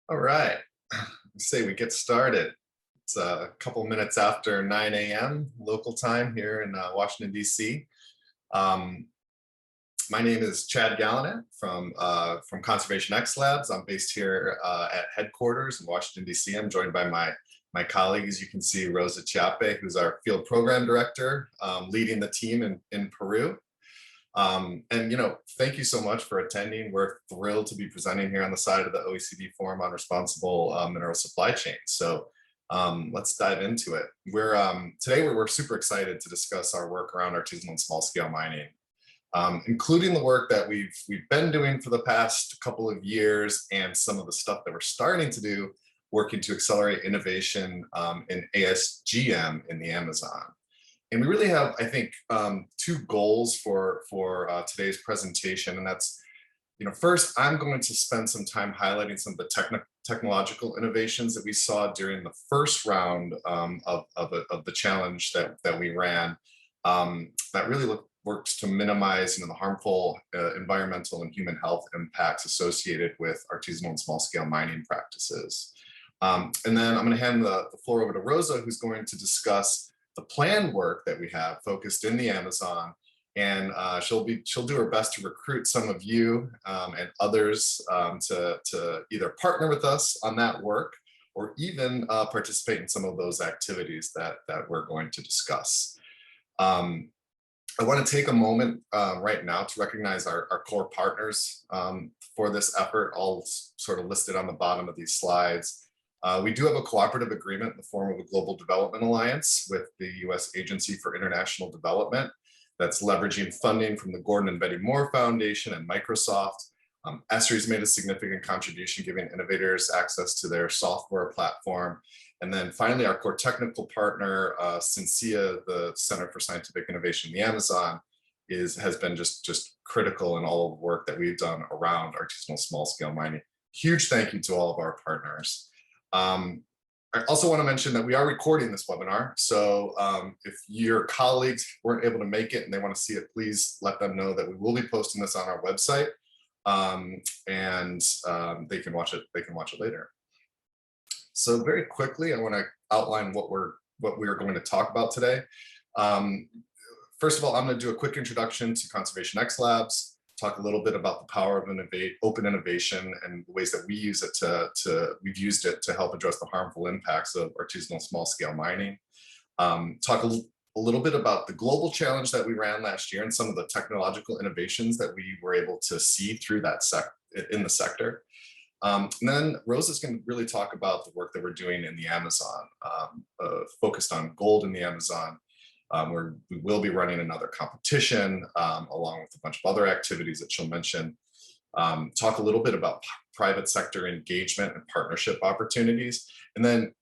All right. Say we get started. It's a couple minutes after 9 a.m. local time here in Washington, D.C. Um, my name is Chad Gallanet from Conservation X Labs. I'm based here at headquarters in Washington, D.C. I'm joined by my colleague, as you can see, Rosa Chiappe, who's our field program director, leading the team in Peru. Thank you so much for attending. We're thrilled to be presenting here on the side of the OECD Forum on Responsible Mineral Supply Chain. So let's dive into it. Today we're super excited to discuss our work around artisanal and small scale mining, including the work that we've been doing for the past couple of years and some of the stuff that we're starting to do, working to accelerate innovation in ASGM in the Amazon. And we really have, I think, two goals for today's presentation. And that's, first, I'm going to spend some time highlighting some of the technological innovations that we saw during the first round of the challenge that we ran that really worked to minimize the harmful environmental and human health impacts associated with artisanal and small scale mining practices. And then I'm going to hand the floor over to Rosa, who's going to discuss the planned work that we have focused in the Amazon, and she'll do her best to recruit some of you and others to either partner with us on that work or even participate in some of those activities that we're going to discuss. I want to take a moment right now to recognize our core partners for this effort, all sort of listed on the bottom of these slides. We do have a cooperative agreement in the form of a Global Development Alliance with the U.S. Agency for International Development that's leveraging funding from the Gordon and Betty Moore Foundation and Microsoft. ESRI's made a significant contribution, giving innovators access to their software platform. And then finally, our core technical partner, CINCIA, the Center for Scientific Innovation in the Amazon, has been just critical in all of the work that we've done around artisanal small scale mining. Huge thank you to all of our partners. I also want to mention that we are recording this webinar. So if your colleagues weren't able to make it and they want to see it, please let them know that we will be posting this on our website, and they can watch it. They can watch it later. So very quickly, I want to outline what we are going to talk about today. First of all, I'm going to do a quick introduction to Conservation X Labs, talk a little bit about the power of open innovation and the ways that we use it we've used it to help address the harmful impacts of artisanal small scale mining. Talk a little bit about the global challenge that we ran last year and some of the technological innovations that we were able to see through that in the sector. And then Rosa's going to really talk about the work that we're doing in the Amazon, focused on gold in the Amazon. Where we will be running another competition along with a bunch of other activities that she'll mention. Talk a little bit about private sector engagement and partnership opportunities. And then,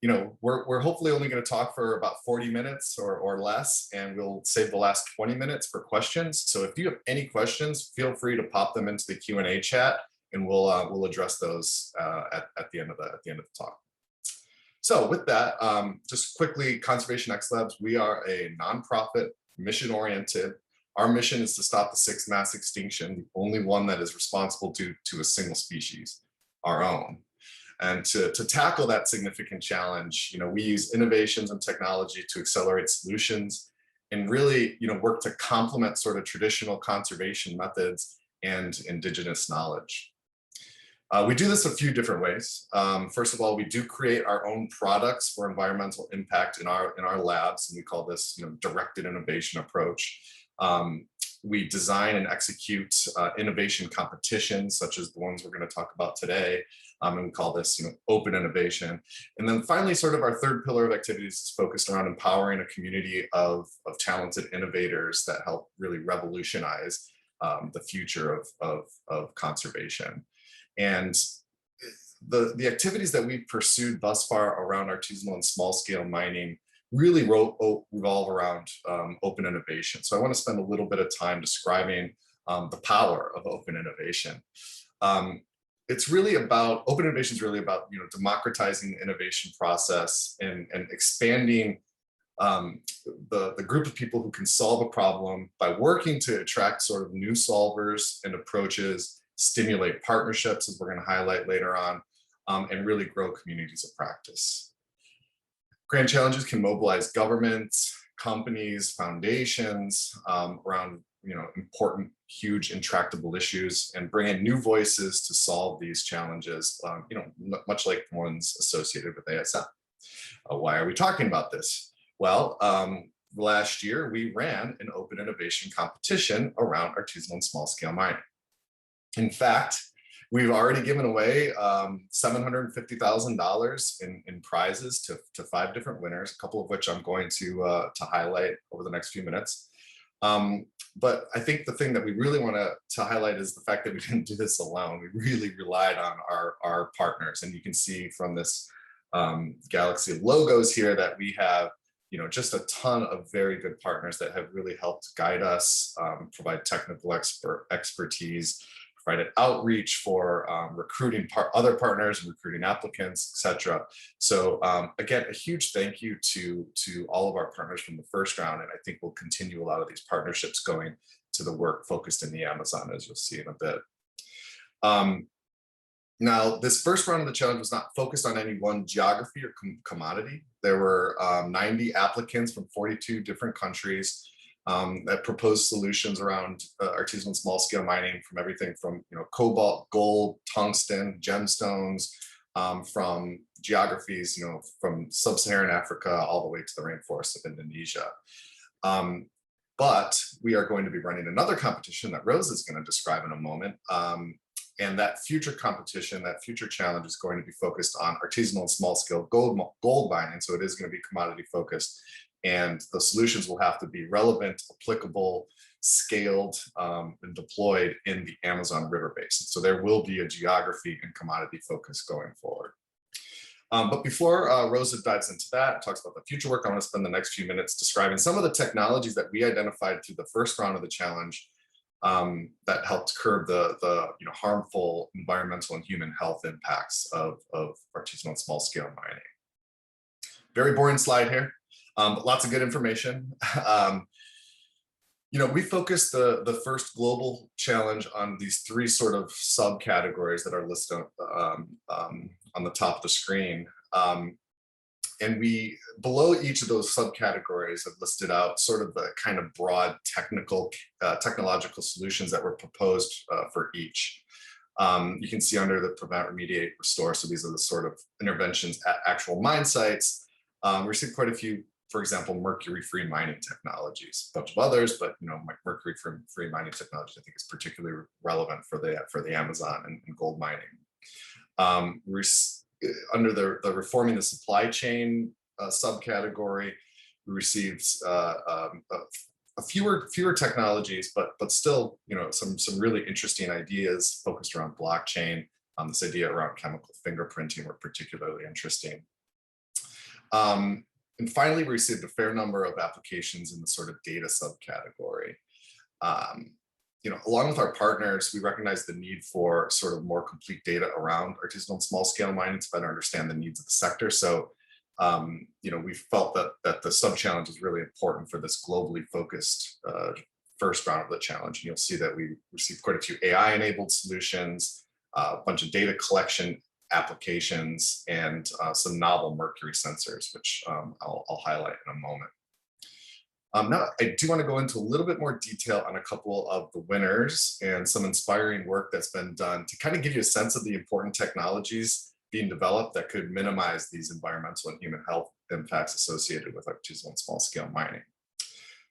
we're hopefully only going to talk for about 40 minutes or less, and we'll save the last 20 minutes for questions. So if you have any questions, feel free to pop them into the Q&A chat, and we'll address those at the end of the talk. So with that, just quickly, Conservation X Labs, we are a nonprofit, mission-oriented. Our mission is to stop the sixth mass extinction, the only one that is responsible to a single species, our own. And to tackle that significant challenge, we use innovations and technology to accelerate solutions and really, work to complement sort of traditional conservation methods and indigenous knowledge. We do this a few different ways. First of all, we do create our own products for environmental impact in our labs, and we call this, directed innovation approach. We design and execute innovation competitions, such as the ones we're going to talk about today, and we call this, open innovation. And then finally, sort of our third pillar of activities is focused around empowering a community of talented innovators that help really revolutionize the future of conservation. And the activities that we've pursued thus far around artisanal and small scale mining really revolve around open innovation. So I want to spend a little bit of time describing the power of open innovation. It's really about, open innovation is really about, democratizing the innovation process and expanding the group of people who can solve a problem by working to attract sort of new solvers and approaches, stimulate partnerships, as we're going to highlight later on, and really grow communities of practice. Grand challenges can mobilize governments, companies, foundations around important, huge, intractable issues, and bring in new voices to solve these challenges, much like the ones associated with ASM. Why are we talking about this? Well, last year we ran an open innovation competition around artisanal and small scale mining. In fact, we've already given away $750,000 in prizes to 5 different winners, a couple of which I'm going to highlight over the next few minutes. But I think the thing that we really want to highlight is the fact that we didn't do this alone. We really relied on our partners, and you can see from this galaxy of logos here that we have just a ton of very good partners that have really helped guide us, provide technical expertise, provided outreach for recruiting other partners and recruiting applicants, etc. So again, a huge thank you to all of our partners from the first round, and I think we'll continue a lot of these partnerships going to the work focused in the Amazon, as you'll see in a bit. Now, this first round of the challenge was not focused on any one geography or commodity. There were 90 applicants from 42 different countries that proposed solutions around artisanal and small scale mining, from everything from cobalt, gold, tungsten, gemstones, from geographies from sub-Saharan Africa all the way to the rainforests of Indonesia. But we are going to be running another competition that Rose is going to describe in a moment. And that future competition, that future challenge is going to be focused on artisanal and small scale gold mining. So it is going to be commodity focused, and the solutions will have to be relevant, applicable, scaled, and deployed in the Amazon River Basin. So there will be a geography and commodity focus going forward. But before Rosa dives into that, talks about the future work, I want to spend the next few minutes describing some of the technologies that we identified through the first round of the challenge that helped curb the harmful environmental and human health impacts of artisanal and small scale mining. Very boring slide here, but lots of good information. We focused the first global challenge on these 3 sort of subcategories that are listed on the top of the screen. And we, below each of those subcategories, have listed out sort of the kind of broad technological solutions that were proposed for each. You can see under the prevent, remediate, restore. So these are the sort of interventions at actual mine sites. We received quite a few, for example, mercury-free mining technologies, a bunch of others, but mercury-free mining technology I think is particularly relevant for the Amazon and gold mining. Under the reforming the supply chain subcategory, we received fewer technologies, but still some really interesting ideas focused around blockchain. This idea around chemical fingerprinting were particularly interesting. And finally, we received a fair number of applications in the sort of data subcategory. Along with our partners, we recognize the need for sort of more complete data around artisanal and small scale mining to better understand the needs of the sector. So, we felt that the sub-challenge is really important for this globally focused first round of the challenge. And you'll see that we received quite a few AI-enabled solutions, a bunch of data collection applications, and some novel mercury sensors, which I'll highlight in a moment. Now, I do want to go into a little bit more detail on a couple of the winners and some inspiring work that's been done to kind of give you a sense of the important technologies being developed that could minimize these environmental and human health impacts associated with artisanal and small scale mining.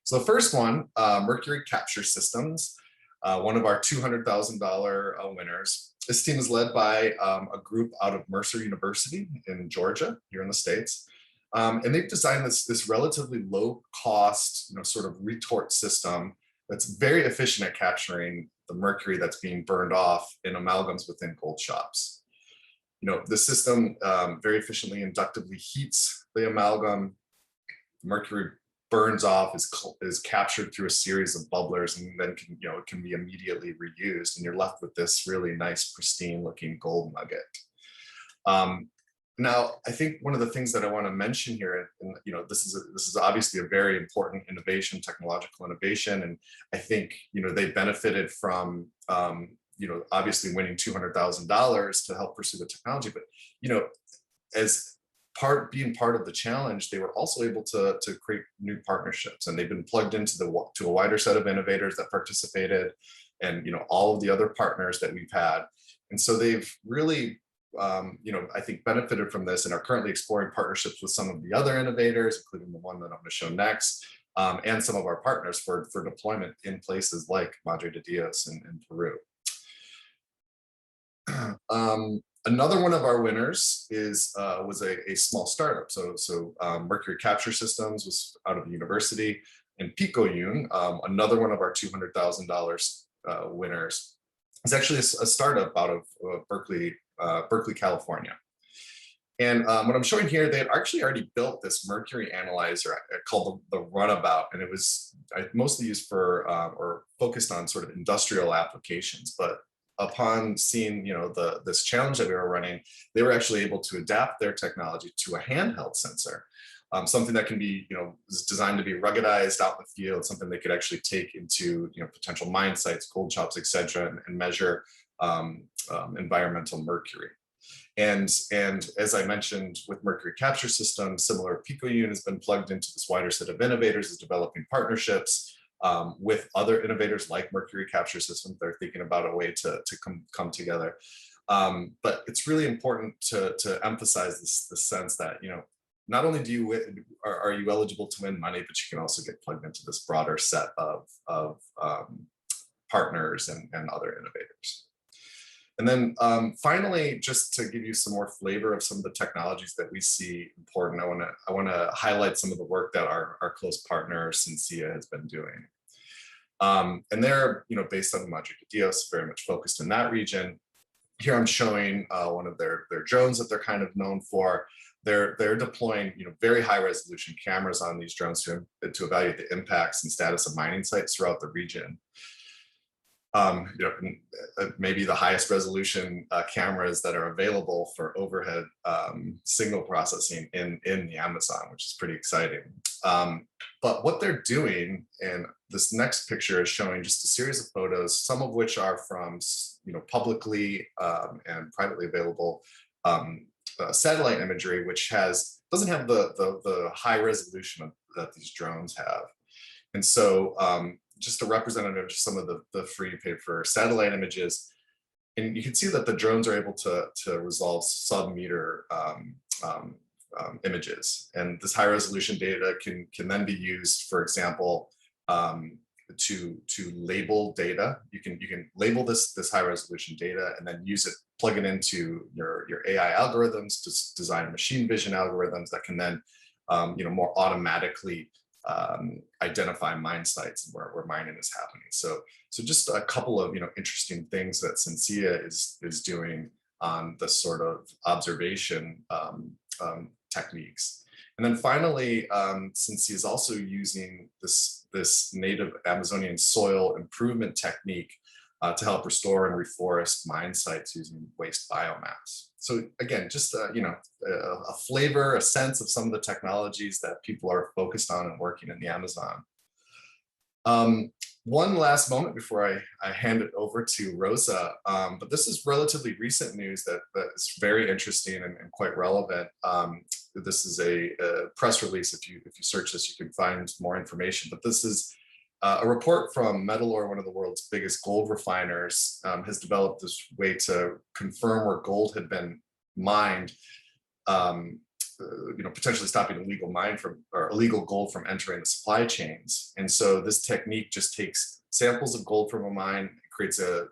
So the first one, mercury capture systems, one of our $200,000 winners. This team is led by a group out of Mercer University in Georgia, here in the States. And they've designed this relatively low cost, sort of retort system that's very efficient at capturing the mercury that's being burned off in amalgams within gold shops. The system very efficiently inductively heats the amalgam. The mercury burns off, is captured through a series of bubblers, and then it can be immediately reused, and you're left with this really nice, pristine looking gold nugget. Now, I think one of the things that I want to mention here, and this is obviously a very important innovation, technological innovation, and I think they benefited from obviously winning $200,000 to help pursue the technology, but as being part of the challenge, they were also able to create new partnerships, and they've been plugged into to a wider set of innovators that participated, and all of the other partners that we've had. And so they've really I think benefited from this and are currently exploring partnerships with some of the other innovators, including the one that I'm going to show next, and some of our partners for deployment in places like Madre de Dios in Peru. Another one of our winners was a small startup. So Mercury Capture Systems was out of the university, and PicoYun, another one of our $200,000 winners, is actually a startup out of Berkeley, California. And what I'm showing here, they had actually already built this mercury analyzer called the Runabout, and it was mostly used for or focused on sort of industrial applications. But upon seeing this challenge that we were running, they were actually able to adapt their technology to a handheld sensor, something that can be is designed to be ruggedized out in the field, something they could actually take into potential mine sites, gold shops, etc., and measure environmental mercury. And as I mentioned, with Mercury Capture System, similar, PicoYun has been plugged into this wider set of innovators, is developing partnerships with other innovators like Mercury Capture System. They're thinking about a way to come together. But it's really important to emphasize this sense that not only are you eligible to win money, but you can also get plugged into this broader set of partners and other innovators. And then finally, just to give you some more flavor of some of the technologies that we see important, I want to highlight some of the work that our close partner Syncia has been doing. And they're based on Madre de Dios, very much focused in that region. Here I'm showing one of their drones that they're kind of known for. They're deploying very high resolution cameras on these drones to evaluate the impacts and status of mining sites throughout the region. Maybe the highest resolution cameras that are available for overhead signal processing in the Amazon, which is pretty exciting. But what they're doing, and this next picture is showing just a series of photos, some of which are from publicly and privately available satellite imagery, which doesn't have the high resolution that these drones have. And so just a representative of some of the free paid-for satellite images. And you can see that the drones are able to resolve sub-meter images. And this high resolution data can then be used, for example, to label data. You can label this high resolution data and then use it, plug it into your AI algorithms to design machine vision algorithms that can then more automatically identify mine sites where mining is happening. So just a couple of interesting things that Syncia is doing on the sort of observation techniques. And then finally, Syncia is also using this native Amazonian soil improvement technique to help restore and reforest mine sites using waste biomass. So again, just a flavor, a sense of some of the technologies that people are focused on and working in the Amazon. One last moment before I hand it over to Rosa, but this is relatively recent news that is very interesting and quite relevant. This is a press release. If you search this, you can find more information. But this is a report from Metalor, one of the world's biggest gold refiners, has developed this way to confirm where gold had been mined, potentially stopping illegal gold from entering the supply chains. And so this technique just takes samples of gold from a mine, creates a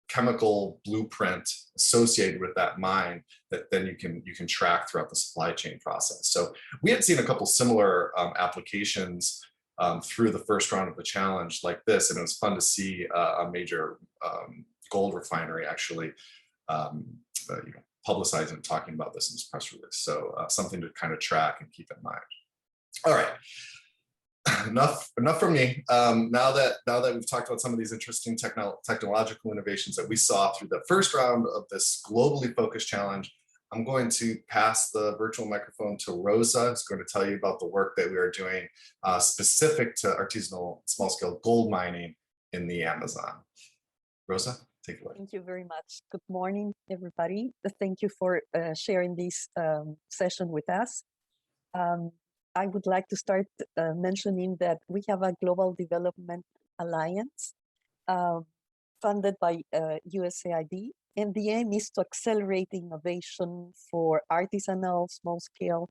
chemical blueprint associated with that mine that then you can track throughout the supply chain process. So we had seen a couple similar applications through the first round of the challenge like this, and it was fun to see a major gold refinery actually publicizing and talking about this in this press release. So something to kind of track and keep in mind. All right, enough from me. Now that we've talked about some of these interesting technological innovations that we saw through the first round of this globally focused challenge, I'm going to pass the virtual microphone to Rosa, who's going to tell you about the work that we are doing specific to artisanal small-scale gold mining in the Amazon. Rosa, take it away. Thank you very much. Good morning, everybody. Thank you for sharing this session with us. I would like to start mentioning that we have a Global Development Alliance funded by USAID, and the aim is to accelerate innovation for artisanal small-scale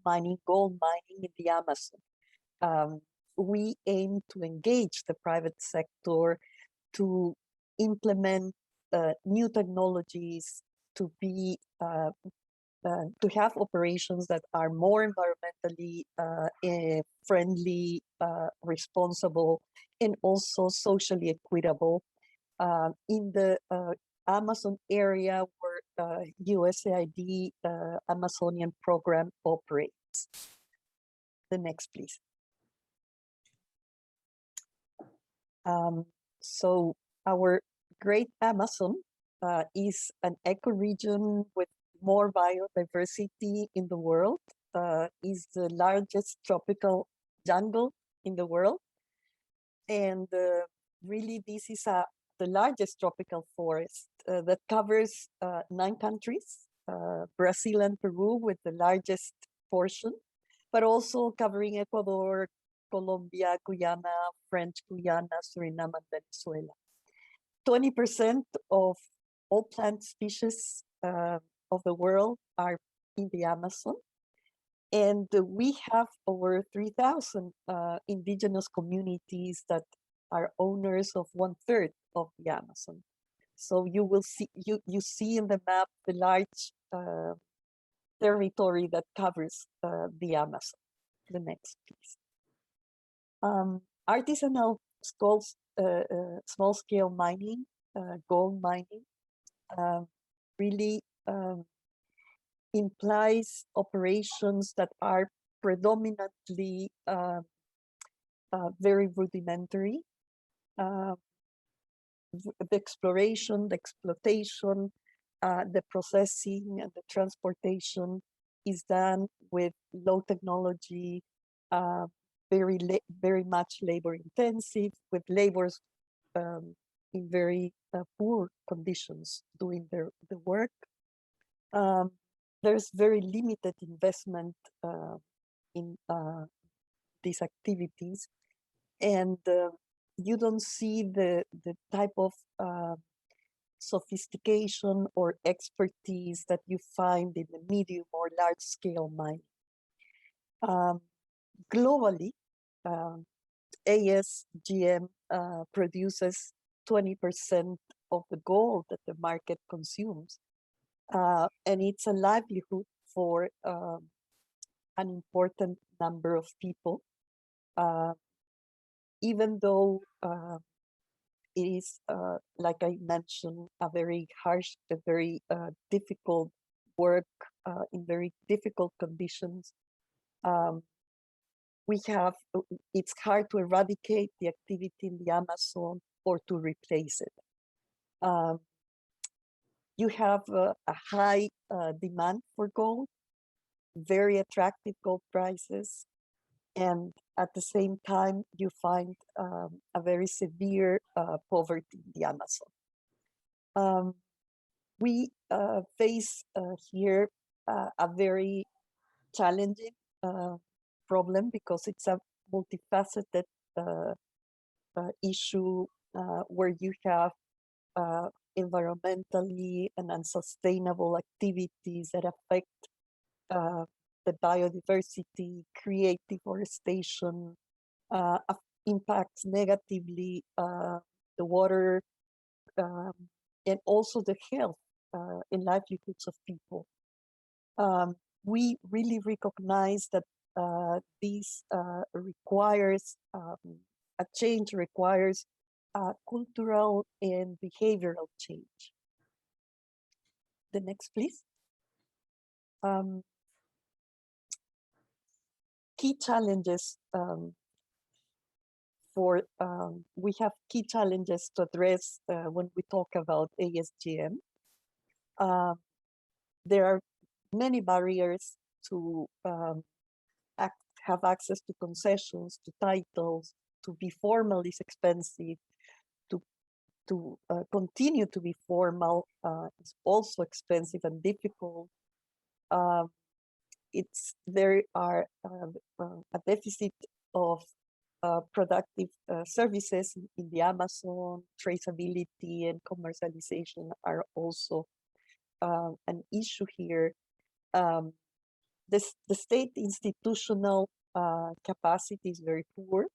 mining, gold mining in the Amazon. We aim to engage the private sector to implement new technologies, to be to have operations that are more environmentally friendly, responsible, and also socially equitable in the Amazon area where USAID Amazonian program operates. The next, please. So our Great Amazon is an ecoregion with more biodiversity in the world, is the largest tropical jungle in the world. And really this is the largest tropical forest that covers 9 countries, Brazil and Peru with the largest portion, but also covering Ecuador, Colombia, Guyana, French Guyana, Suriname, and Venezuela. 20% of all plant species of the world are in the Amazon. And we have over 3,000 indigenous communities that are owners of 1/3 of the Amazon. So you will see, you see in the map the large territory that covers the Amazon. The next, please. Artisanal small-scale mining, gold mining, really implies operations that are predominantly very rudimentary. The exploration, the exploitation, the processing, and the transportation is done with low technology, very much labor intensive, with laborers in very poor conditions doing the work. There's very limited investment in these activities, and you don't see the type of sophistication or expertise that you find in the medium or large scale mining. Globally, ASGM produces 20% of the gold that the market consumes. And it's a livelihood for an important number of people, even though it is, like I mentioned, a very harsh, a very difficult work in very difficult conditions. It's hard to eradicate the activity in the Amazon or to replace it. You have a high demand for gold, very attractive gold prices, and at the same time, you find a very severe poverty in the Amazon. We face here a very challenging problem because it's a multifaceted issue where you have environmentally and unsustainable activities that affect the biodiversity, create deforestation, impacts negatively the water, and also the health and livelihoods of people. We really recognize that this requires, a change requires cultural and behavioral change. The next, please. Key challenges we have key challenges to address when we talk about ASGM. There are many barriers to have access to concessions, to titles. To be formal is expensive. To to continue to be formal is also expensive and difficult. There are a deficit of productive services in the Amazon. Traceability and commercialization are also an issue here. The state institutional capacity is very poor.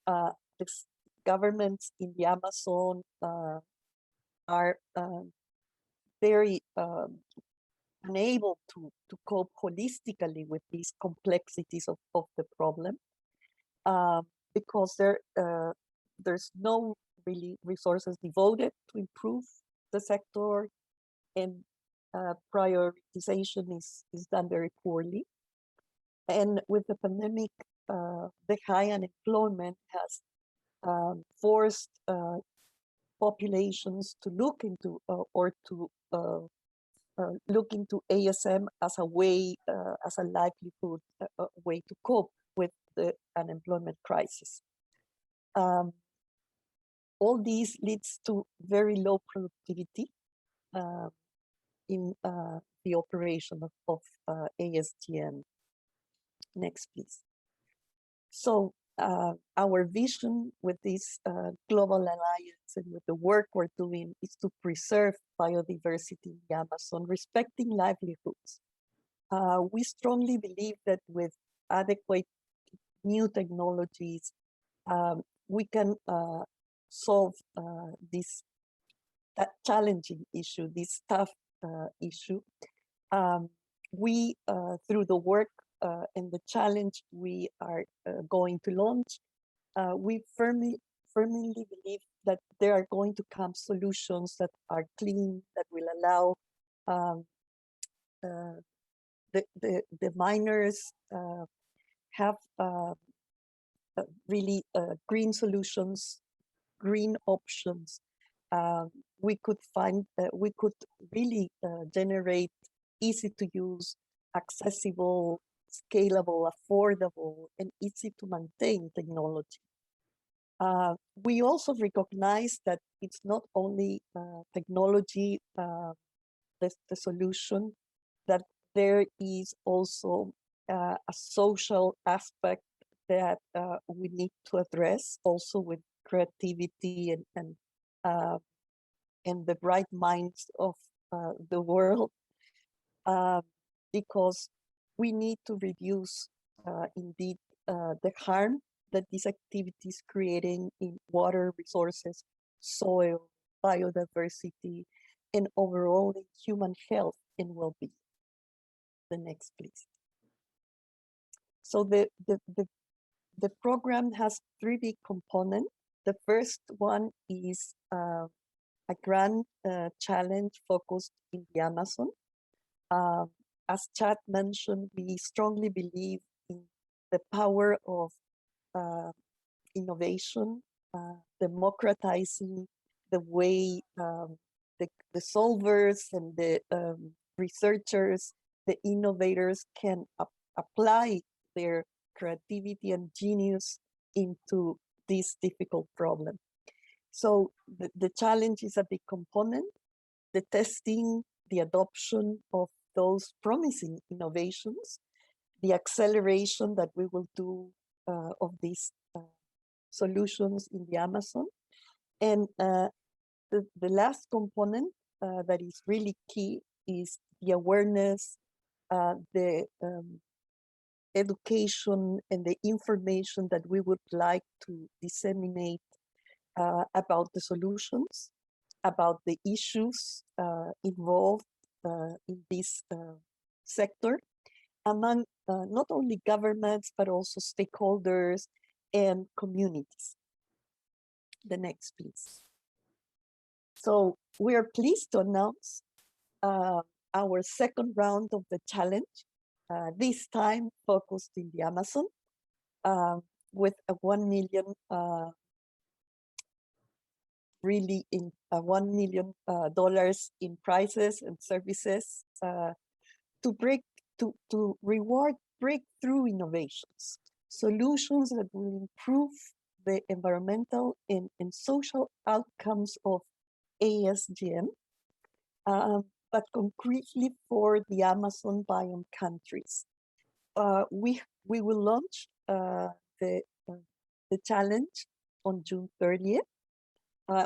The governments in the Amazon are very unable to cope holistically with these complexities of the problem, because there's no really resources devoted to improve the sector, and prioritization is done very poorly. And with the pandemic, the high unemployment has forced populations to look into look into ASM as a way, as a livelihood, a way to cope with the unemployment crisis. All these leads to very low productivity in the operation of ASGN. Next, please. So our vision with this global alliance and with the work we're doing is to preserve biodiversity in the Amazon, respecting livelihoods. We strongly believe that with adequate new technologies, we can solve this challenging issue, this tough issue. We, through the work and the challenge we are going to launch, we firmly believe that there are going to come solutions that are clean, that will allow the miners have really green solutions, green options. We could really generate easy to use, accessible, scalable, affordable, and easy to maintain technology. We also recognize that it's not only technology, the solution, that there is also a social aspect that we need to address, also with creativity and the bright minds of the world, because we need to reduce indeed the harm that these activities creating in water resources, soil, biodiversity, and overall in human health and well-being. The next, please. So the program has three big components. The first one is a grand challenge focused in the Amazon. As Chad mentioned, we strongly believe in the power of innovation, democratizing the way the solvers and the researchers, the innovators can apply their creativity and genius into this difficult problem. So the challenge is a big component. The testing, the adoption of those promising innovations, the acceleration that we will do of these solutions in the Amazon. And the last component that is really key is the awareness, the education, and the information that we would like to disseminate about the solutions, about the issues involved in this sector, among not only governments, but also stakeholders and communities. The next, please. So we are pleased to announce our second round of the challenge, this time focused in the Amazon, with a $1 million really in $1 million in prizes and services to reward breakthrough innovations, solutions that will improve the environmental and social outcomes of ASGM, but concretely for the Amazon biome countries. We will launch the challenge on June 30th.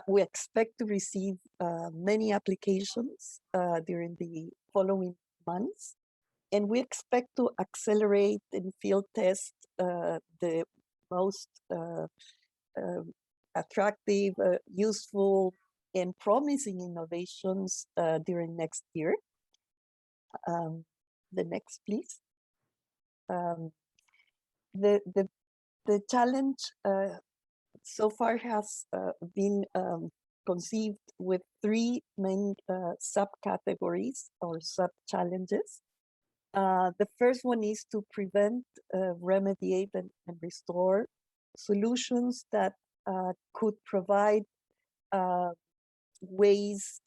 We expect to receive many applications during the following months, and we expect to accelerate and field test the most attractive, useful, and promising innovations during next year. The next, please. The challenge so far has been conceived with three main subcategories or sub-challenges. The first one is to prevent, remediate, and restore solutions that could provide ways,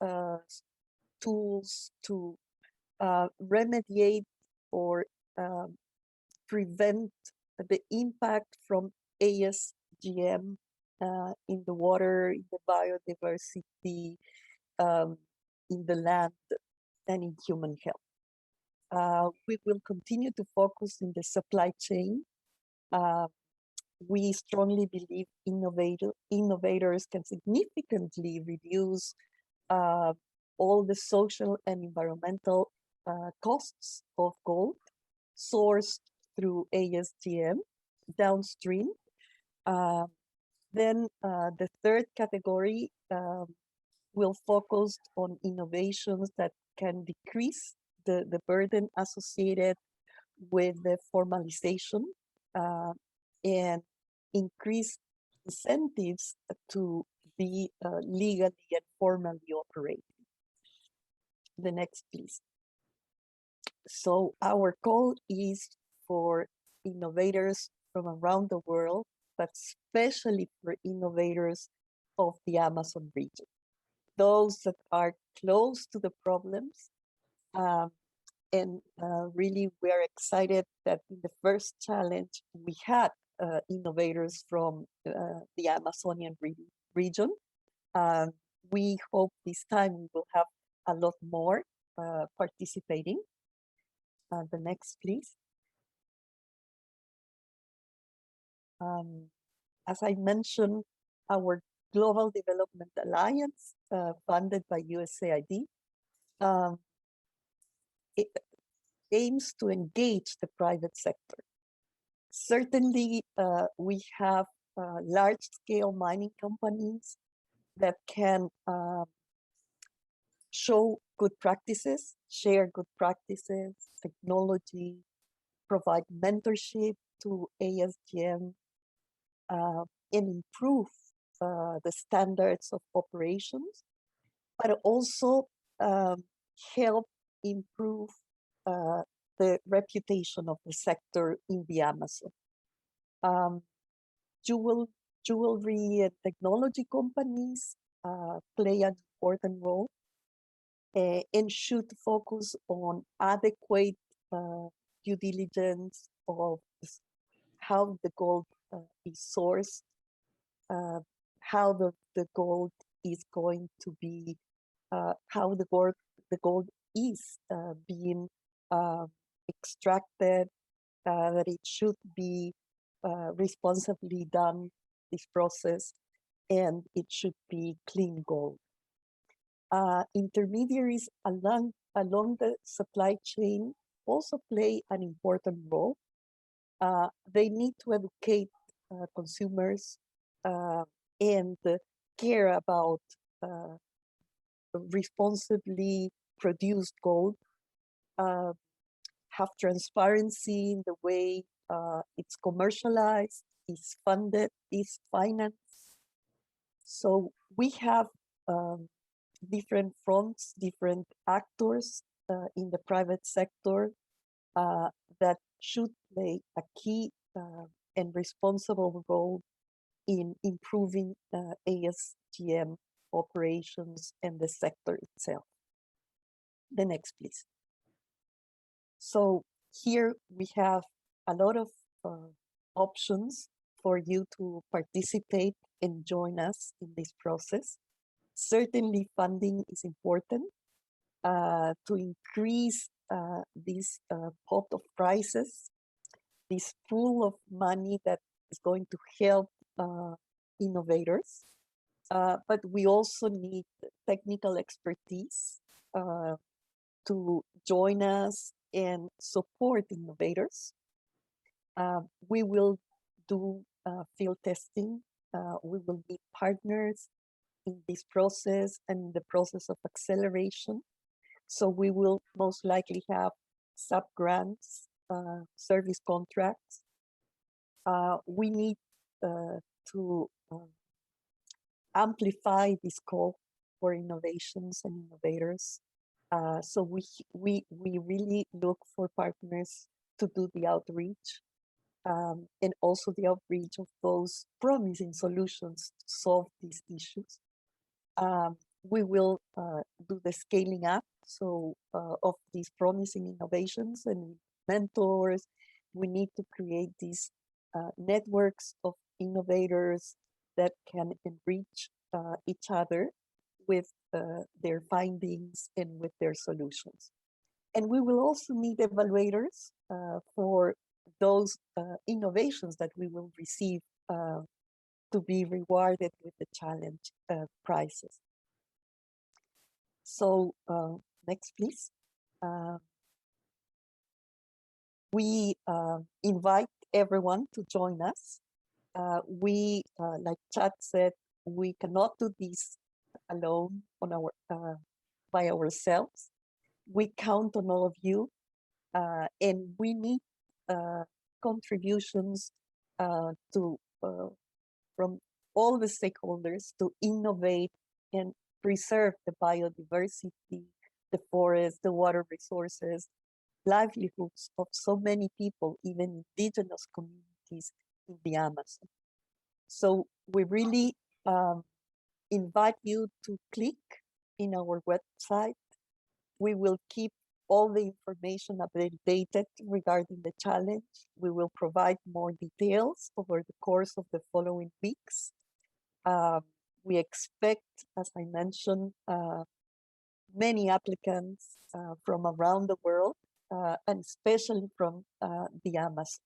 tools to remediate or prevent the impact from ASGM in the water, in the biodiversity, in the land, and in human health. We will continue to focus in the supply chain. We strongly believe innovators can significantly reduce all the social and environmental costs of gold sourced through ASGM downstream. Then the third category will focus on innovations that can decrease the burden associated with the formalization and increase incentives to be legally and formally operating. The next, please. So our goal is for innovators from around the world, but especially for innovators of the Amazon region, those that are close to the problems. Really, we are excited that in the first challenge, we had innovators from the Amazonian region. We hope this time we will have a lot more participating. The next, please. As I mentioned, our Global Development Alliance, funded by USAID, it aims to engage the private sector. Certainly, we have large-scale mining companies that can show good practices, share good practices, technology, provide mentorship to ASGM, and improve the standards of operations, but also help improve the reputation of the sector in the Amazon. Jewelry and technology companies play an important role and should focus on adequate due diligence of how the gold is sourced, how the gold is going to be, how the gold is being extracted, that it should be responsibly done, this process, and it should be clean gold. Intermediaries along the supply chain also play an important role. They need to educate consumers and care about responsibly produced gold, have transparency in the way it's commercialized, is funded, is financed. So we have different fronts, different actors in the private sector that should play a key and responsible role in improving ASGM operations and the sector itself. The next, please. So here we have a lot of options for you to participate and join us in this process. Certainly, funding is important to increase this pot of prizes, this pool of money that is going to help innovators. But we also need technical expertise to join us and support innovators. We will do field testing. We will be partners in this process and the process of acceleration. So we will most likely have sub-grants, service contracts. We need to amplify this call for innovations and innovators. So we really look for partners to do the outreach and also the outreach of those promising solutions to solve these issues. We will do the scaling up of these promising innovations and mentors. We need to create these networks of innovators that can enrich each other with their findings and with their solutions. And we will also need evaluators for those innovations that we will receive to be rewarded with the challenge prizes. So next, please. We invite everyone to join us. Like Chad said, we cannot do this alone on our by ourselves. We count on all of you, and we need contributions from all the stakeholders to innovate and preserve the biodiversity, the forest, the water resources, livelihoods of so many people, even indigenous communities in the Amazon. So we really invite you to click in our website. We will keep all the information updated regarding the challenge. We will provide more details over the course of the following weeks. We expect, as I mentioned, many applicants from around the world, and especially from the Amazon.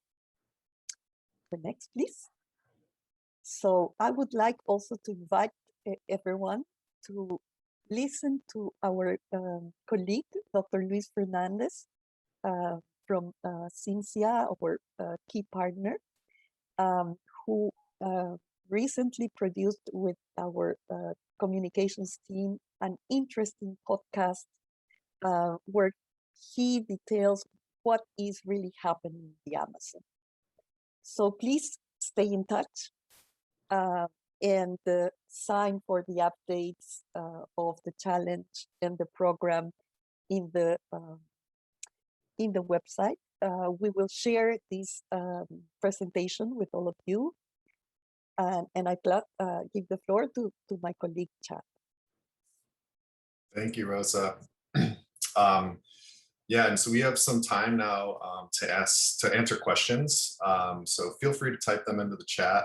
The next, please. So I would like also to invite everyone to listen to our colleague, Dr. Luis Fernndez from Cincia, our key partner, who recently produced with our communications team an interesting podcast where he details what is really happening in the Amazon. So please stay in touch and sign for the updates of the challenge and the program in the website. We will share this presentation with all of you. And I give the floor to my colleague, Chad. Thank you, Rosa. Yeah, and so we have some time now to answer questions. So feel free to type them into the chat,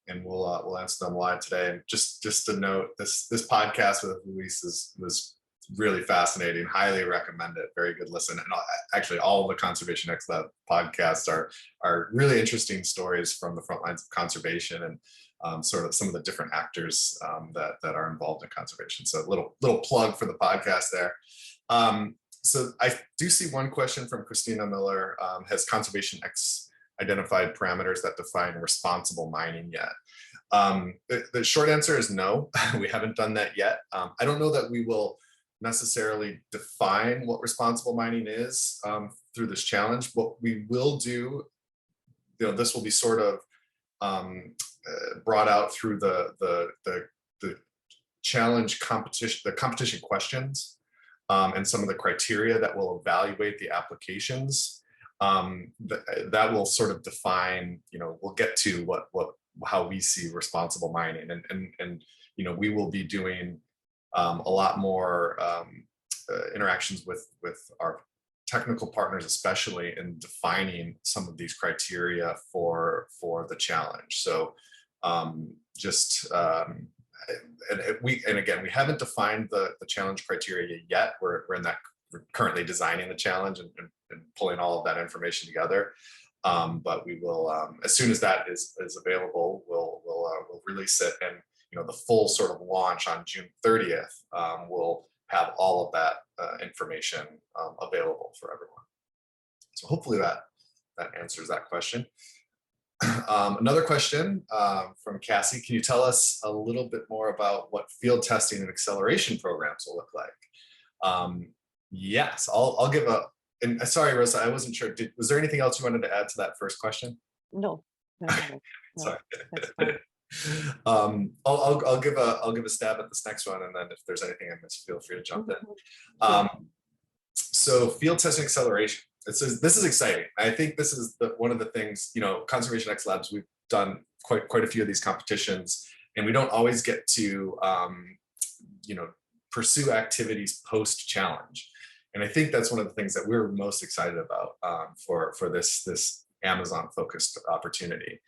and we'll answer them live today. And just to note, this podcast with Luis was really fascinating. Highly recommend it. Very good listen. And actually, all the Conservation Next Lab podcasts are really interesting stories from the front lines of conservation and sort of some of the different actors that are involved in conservation. So little plug for the podcast there. So I do see one question from Christina Miller. Has Conservation X identified parameters that define responsible mining yet? The short answer is no, we haven't done that yet. I don't know that we will necessarily define what responsible mining is through this challenge. What we will do, this will be sort of brought out through the challenge competition, the competition questions, and some of the criteria that will evaluate the applications. That will sort of define, we'll get to how we see responsible mining, and we will be doing a lot more interactions with our technical partners, especially in defining some of these criteria for the challenge. So and again, we haven't defined the challenge criteria yet. We're currently designing the challenge and pulling all of that information together. But we will, as soon as that is available, we'll release it, and the full sort of launch on June 30th will have all of that information available for everyone. So hopefully that answers that question. Another question from Cassie: can you tell us a little bit more about what field testing and acceleration programs will look like? Yes, I'll give a. And sorry, Rosa, I wasn't sure. Was there anything else you wanted to add to that first question? No. Sorry. That's fine. I'll give a stab at this next one, and then if there's anything I missed, feel free to jump in. Sure. So field testing acceleration. This is exciting. I think this is one of the things, Conservation X Labs, we've done quite a few of these competitions, and we don't always get to pursue activities post challenge. And I think that's one of the things that we're most excited about for this Amazon focused opportunity.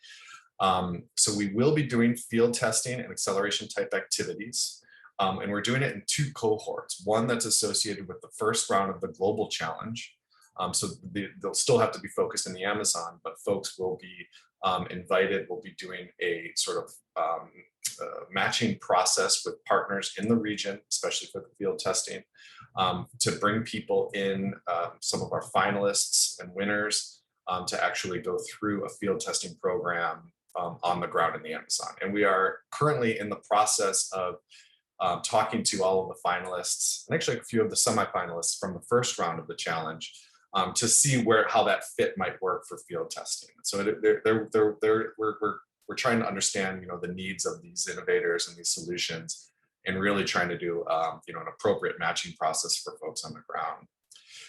So we will be doing field testing and acceleration type activities. And we're doing it in 2 cohorts, one that's associated with the first round of the global challenge. So they'll still have to be focused in the Amazon, but folks will be invited. We'll be doing a sort of matching process with partners in the region, especially for the field testing, to bring people in, some of our finalists and winners, to actually go through a field testing program on the ground in the Amazon. And we are currently in the process of talking to all of the finalists, and actually a few of the semi-finalists from the first round of the challenge, to see how that fit might work for field testing. So we're trying to understand, the needs of these innovators and these solutions, and really trying to do, an appropriate matching process for folks on the ground.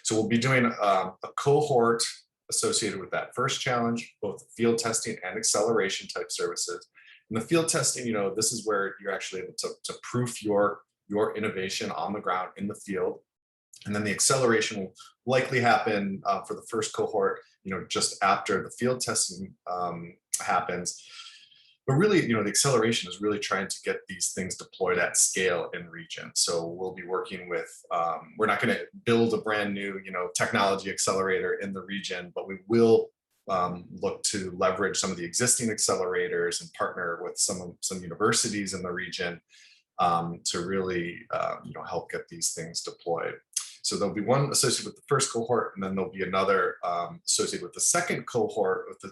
So we'll be doing a cohort associated with that first challenge, both field testing and acceleration type services. In the field testing, this is where you're actually able to proof your innovation on the ground in the field. And then the acceleration will likely happen for the first cohort, just after the field testing happens. But really, the acceleration is really trying to get these things deployed at scale in region. So we'll be working with, we're not going to build a brand new, technology accelerator in the region, but we will look to leverage some of the existing accelerators and partner with some universities in the region to really, help get these things deployed. So there'll be one associated with the first cohort, and then there'll be another associated with the second cohort, a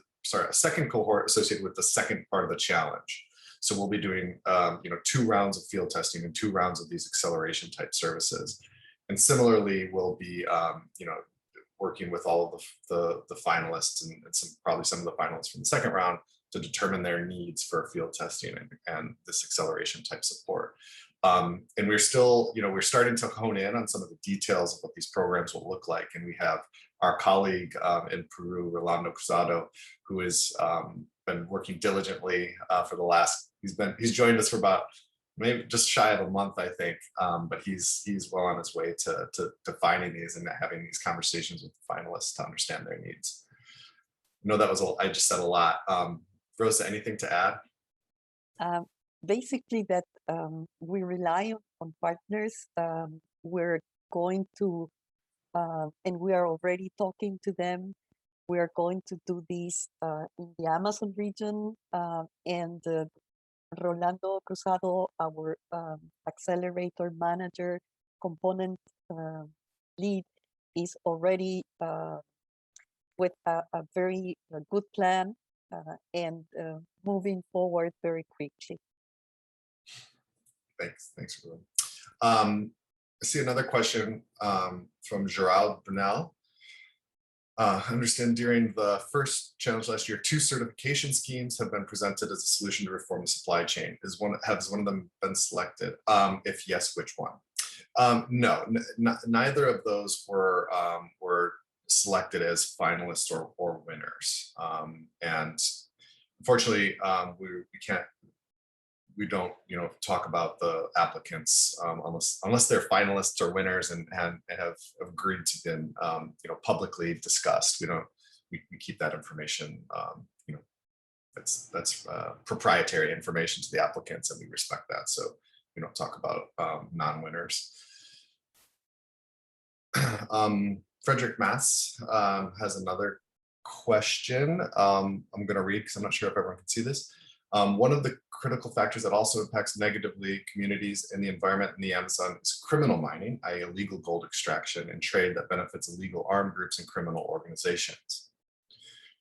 second cohort associated with the second part of the challenge. So we'll be doing, 2 rounds of field testing and 2 rounds of these acceleration type services. And similarly, we'll be, working with all of the finalists and probably some of the finalists from the second round to determine their needs for field testing and this acceleration type support. And we're still, we're starting to hone in on some of the details of what these programs will look like. And we have our colleague in Peru, Rolando Cruzado, who has been working diligently for the last, he's joined us for about maybe just shy of a month, I think, but he's well on his way to defining these and having these conversations with the finalists to understand their needs. I just said a lot. Rosa, anything to add? Basically that we rely on partners. We're going to, and we are already talking to them. We are going to do this in the Amazon region, and Rolando Cruzado, our accelerator manager, component lead, is already with a very good plan and moving forward very quickly. Thanks, Ruben. I see another question from Gerald Brunel. I understand during the first challenge last year, 2 certification schemes have been presented as a solution to reform the supply chain. Has one of them been selected? If yes, which one? No, neither of those were selected as finalists or winners. And unfortunately, we can't we don't, talk about the applicants unless they're finalists or winners and have agreed to been, publicly discussed. We keep that information, that's proprietary information to the applicants, and we respect that. So we don't talk about non-winners. Frederick Mass has another question. I'm going to read because I'm not sure if everyone can see this. One of the critical factors that also impacts negatively communities and the environment in the Amazon is criminal mining, i.e. illegal gold extraction and trade that benefits illegal armed groups and criminal organizations.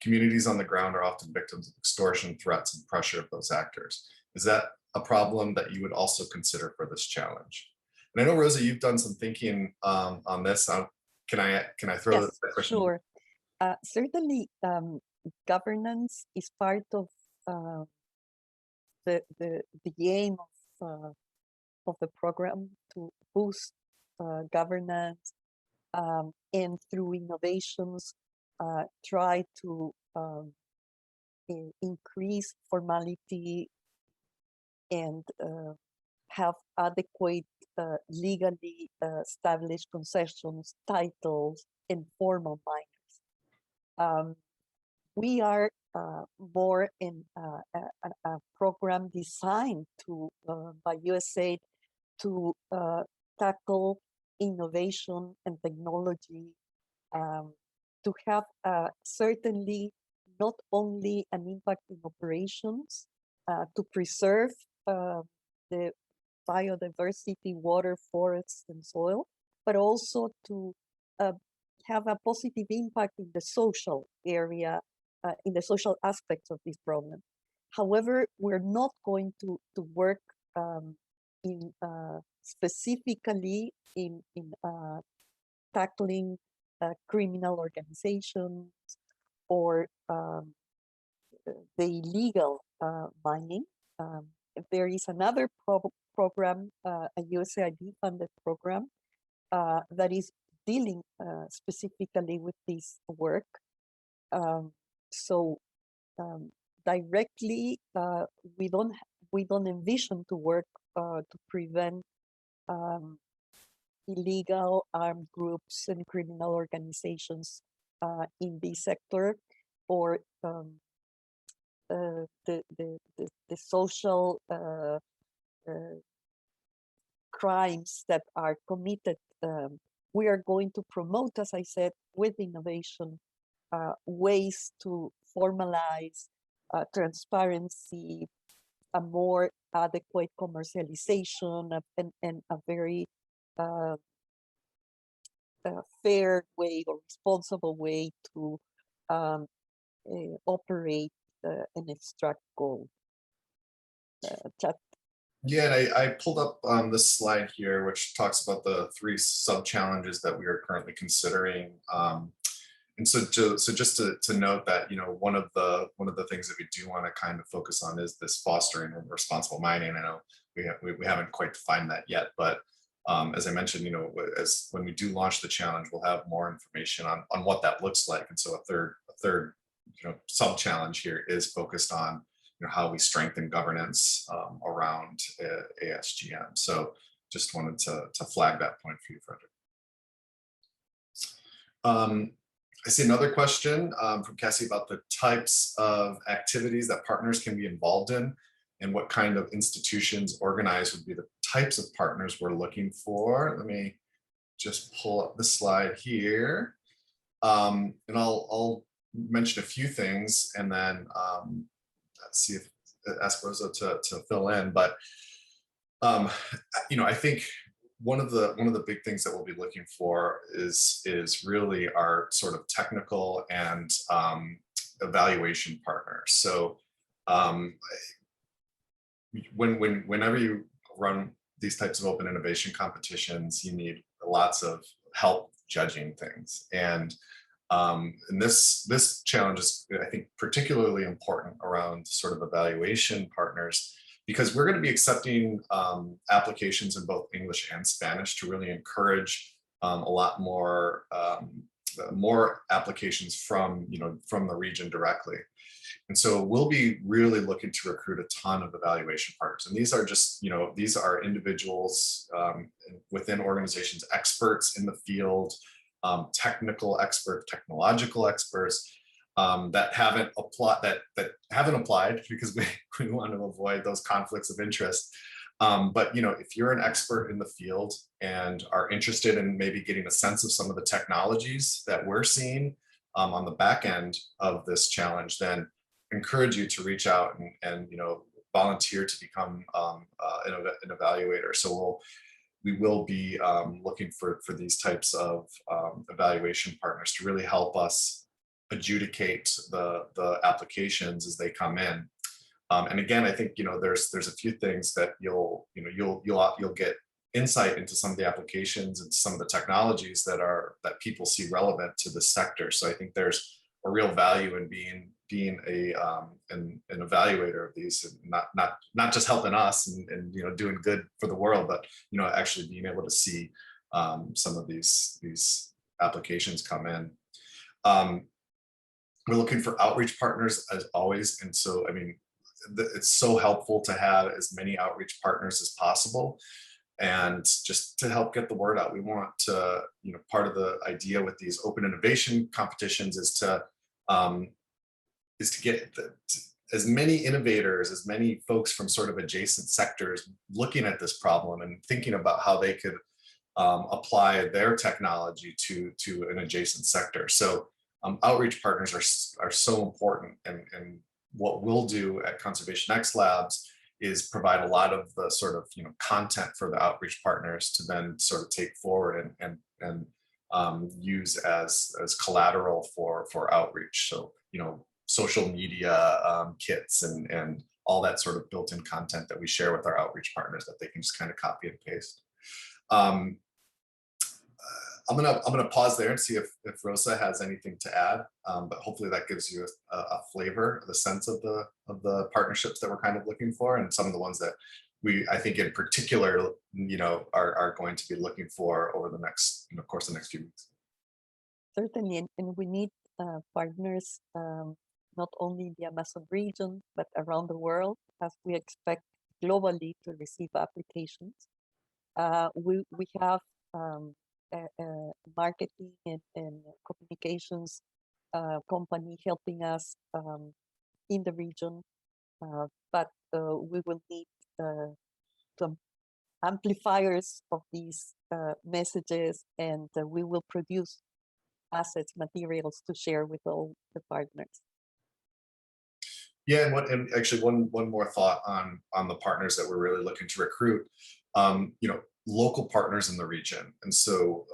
Communities on the ground are often victims of extortion, threats, and pressure of those actors. Is that a problem that you would also consider for this challenge? And I know, Rosa, you've done some thinking on this. Can I throw Yes, that question? sure. Certainly, governance is part of the aim of the program to boost governance, and through innovations try to increase formality and have adequate legally established concessions, titles, and formal miners. We are more in a program designed by USAID to tackle innovation and technology, to have certainly not only an impact in operations, to preserve the biodiversity, water, forests, and soil, but also to have a positive impact in the social area, in the social aspects of this problem. However, we're not going to work in specifically in tackling criminal organizations or the illegal mining. There is another program, a USAID funded program, that is dealing specifically with this work. So directly, we don't envision to work to prevent illegal armed groups and criminal organizations in this sector, or the social crimes that are committed. We are going to promote, as I said, with innovation, ways to formalize transparency, a more adequate commercialization, and a very fair way or responsible way to operate and extract gold. Yeah, and I pulled up this slide here, which talks about the 3 sub-challenges that we are currently considering. And so just to note that, one of the things that we do want to kind of focus on is this fostering of responsible mining. I know we haven't quite defined that yet, but as I mentioned, as when we do launch the challenge, we'll have more information on what that looks like. And so a third sub-challenge here is focused on how we strengthen governance around ASGM. So just wanted to flag that point for you, Frederick. I see another question from Cassie about the types of activities that partners can be involved in and what kind of institutions organized would be the types of partners we're looking for. Let me just pull up the slide here. And I'll mention a few things and then see if ask Rosa to fill in. But I think one of the big things that we'll be looking for is really our sort of technical and evaluation partners. So whenever you run these types of open innovation competitions, you need lots of help judging things. And this challenge is, I think, particularly important around sort of evaluation partners, because we're going to be accepting applications in both English and Spanish to really encourage a lot more more applications from, from the region directly. And so we'll be really looking to recruit a ton of evaluation partners. And these are just, these are individuals within organizations, experts in the field, technical experts, technological experts that haven't applied because we want to avoid those conflicts of interest. But if you're an expert in the field and are interested in maybe getting a sense of some of the technologies that we're seeing on the back end of this challenge, then encourage you to reach out and volunteer to become an evaluator. So we will be looking for these types of evaluation partners to really help us adjudicate the applications as they come in. And again, I think there's a few things that you'll get insight into some of the applications and some of the technologies that people see relevant to the sector. So I think there's a real value in being an evaluator of these, and not just helping us and doing good for the world, but actually being able to see some of these applications come in. We're looking for outreach partners as always, and so I mean it's so helpful to have as many outreach partners as possible, and just to help get the word out. We want to, part of the idea with these open innovation competitions is to get as many innovators, as many folks from sort of adjacent sectors looking at this problem and thinking about how they could apply their technology to an adjacent sector. So outreach partners are so important, and what we'll do at Conservation X Labs is provide a lot of the sort of content for the outreach partners to then sort of take forward and use as collateral for outreach. So social media kits and all that sort of built-in content that we share with our outreach partners that they can just kind of copy and paste. I'm gonna pause there and see if Rosa has anything to add, but hopefully that gives you a flavor, the sense of the partnerships that we're kind of looking for, and some of the ones that I think in particular, are going to be looking for over the next, of course, the next few weeks. Certainly, and we need partners not only in the Amazon region, but around the world, as we expect globally to receive applications. We have marketing and communications company helping us in the region, but we will need some amplifiers of these messages, and we will produce assets, materials to share with all the partners. Yeah, and actually one more thought on the partners that we're really looking to recruit. Local partners in the region. And so,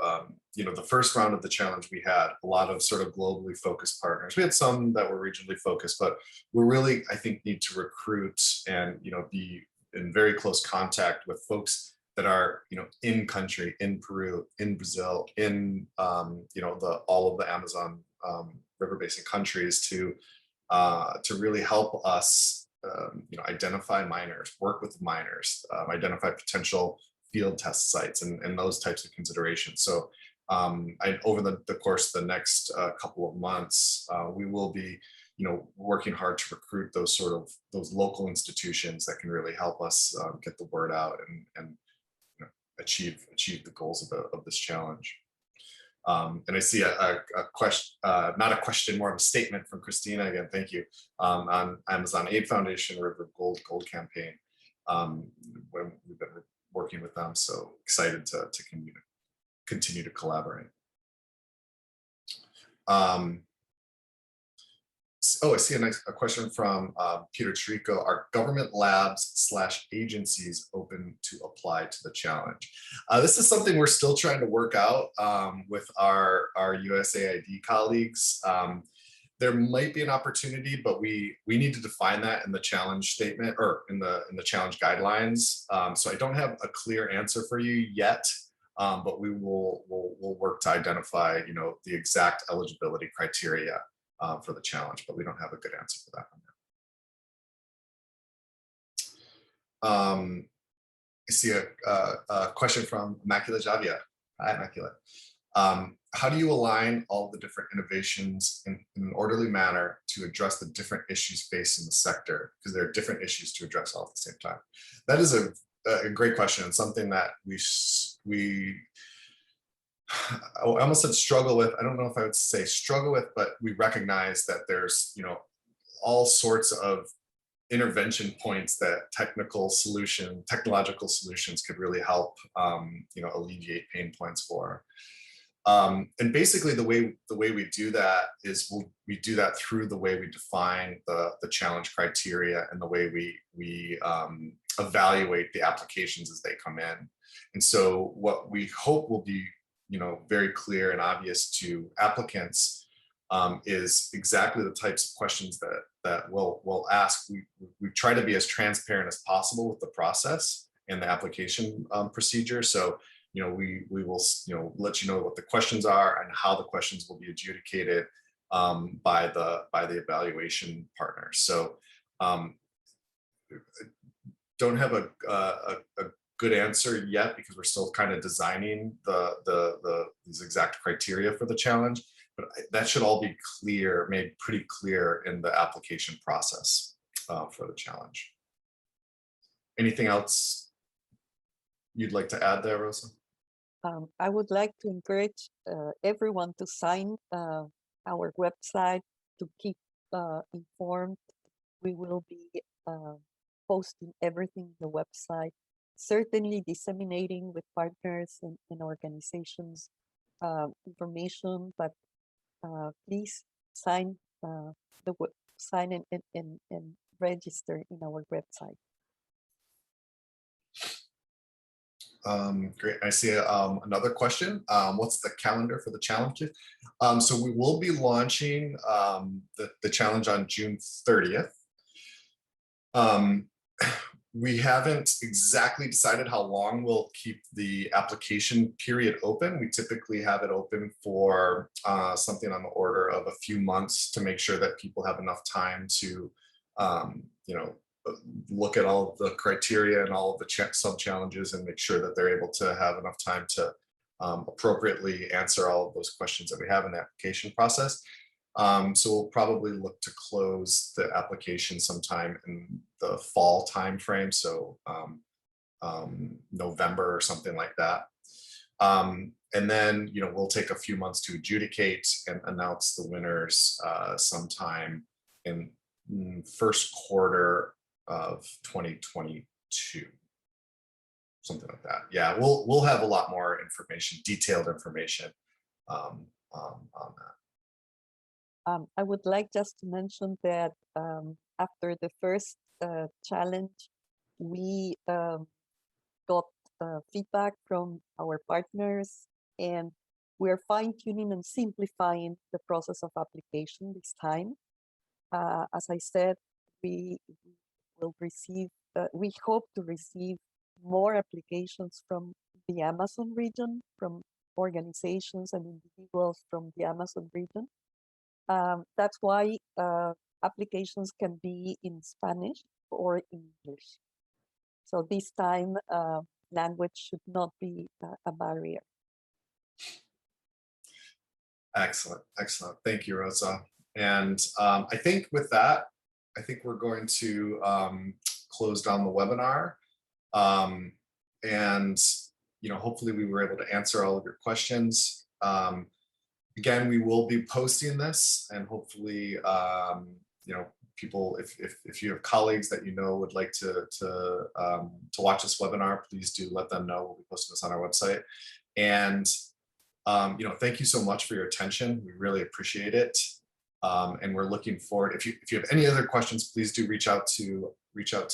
the first round of the challenge, we had a lot of sort of globally focused partners. We had some that were regionally focused, but we really, I think, need to recruit and, be in very close contact with folks that are, in country, in Peru, in Brazil, in, all of the Amazon river basin countries to really help us, identify miners, work with miners, identify potential field test sites and those types of considerations. So over the course of the next couple of months, we will be working hard to recruit those local institutions that can really help us get the word out and achieve the goals of this challenge. And I see a question, not a question, more of a statement from Christina. Again, thank you. On Amazon Aid Foundation River Gold Campaign. When we've been working with them, so excited to continue to collaborate. I see a question from Peter Trico. Are government labs / agencies open to apply to the challenge? This is something we're still trying to work out with our USAID colleagues. There might be an opportunity, but we need to define that in the challenge statement or in the challenge guidelines. So I don't have a clear answer for you yet, but we'll work to identify the exact eligibility criteria for the challenge, but we don't have a good answer for that one yet. I see a question from Immaculate Javia. Hi, Immaculate. how do you align all the different innovations in an orderly manner to address the different issues faced in the sector? Because there are different issues to address all at the same time. That is a great question, and something that we I almost said struggle with. I don't know if I would say struggle with, but we recognize that there's, all sorts of intervention points that technological solutions could really help, alleviate pain points for. And basically the way we do that is we do that through the way we define the challenge criteria and the way we evaluate the applications as they come in. And so what we hope will be, very clear and obvious to applicants is exactly the types of questions that we'll ask. We try to be as transparent as possible with the process and the application procedure. So we will let you know what the questions are and how the questions will be adjudicated by the evaluation partner. So don't have a good answer yet because we're still kind of designing these exact criteria for the challenge, but that should all be made pretty clear in the application process for the challenge. Anything else you'd like to add there, Rosa? I would like to encourage everyone to sign our website to keep informed. We will be posting everything on the website, certainly disseminating with partners and organizations information, but please sign sign and register in our website. Great. I see another question. What's the calendar for the challenges? So we will be launching the challenge on June 30th. We haven't exactly decided how long we'll keep the application period open. We typically have it open for something on the order of a few months to make sure that people have enough time to, look at all of the criteria and all of the sub challenges and make sure that they're able to have enough time to appropriately answer all of those questions that we have in the application process. So we'll probably look to close the application sometime in the fall timeframe, so November or something like that. And then we'll take a few months to adjudicate and announce the winners sometime in first quarter of 2022, something like that. Yeah, we'll have a lot more information, detailed information on that. I would like just to mention that after the first challenge, we got feedback from our partners, and we're fine-tuning and simplifying the process of application this time. As I said, we will receive, we hope to receive more applications from the Amazon region, from organizations and individuals from the Amazon region. That's why applications can be in Spanish or English. So this time, language should not be a barrier. Excellent, excellent. Thank you, Rosa. And I think with that, we're going to close down the webinar. And hopefully we were able to answer all of your questions. Again, we will be posting this, and hopefully, people, if you have colleagues that would like to watch this webinar, please do let them know. We'll be posting this on our website. And thank you so much for your attention. We really appreciate it. And we're looking forward. If you have any other questions, please do reach out to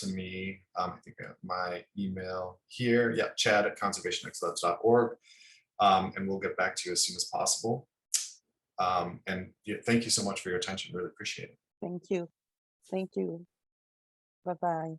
me. I think I have my email here. Yeah, chad@conservationexcellence.org. And we'll get back to you as soon as possible. And thank you so much for your attention. Really appreciate it. Thank you. Thank you. Bye-bye.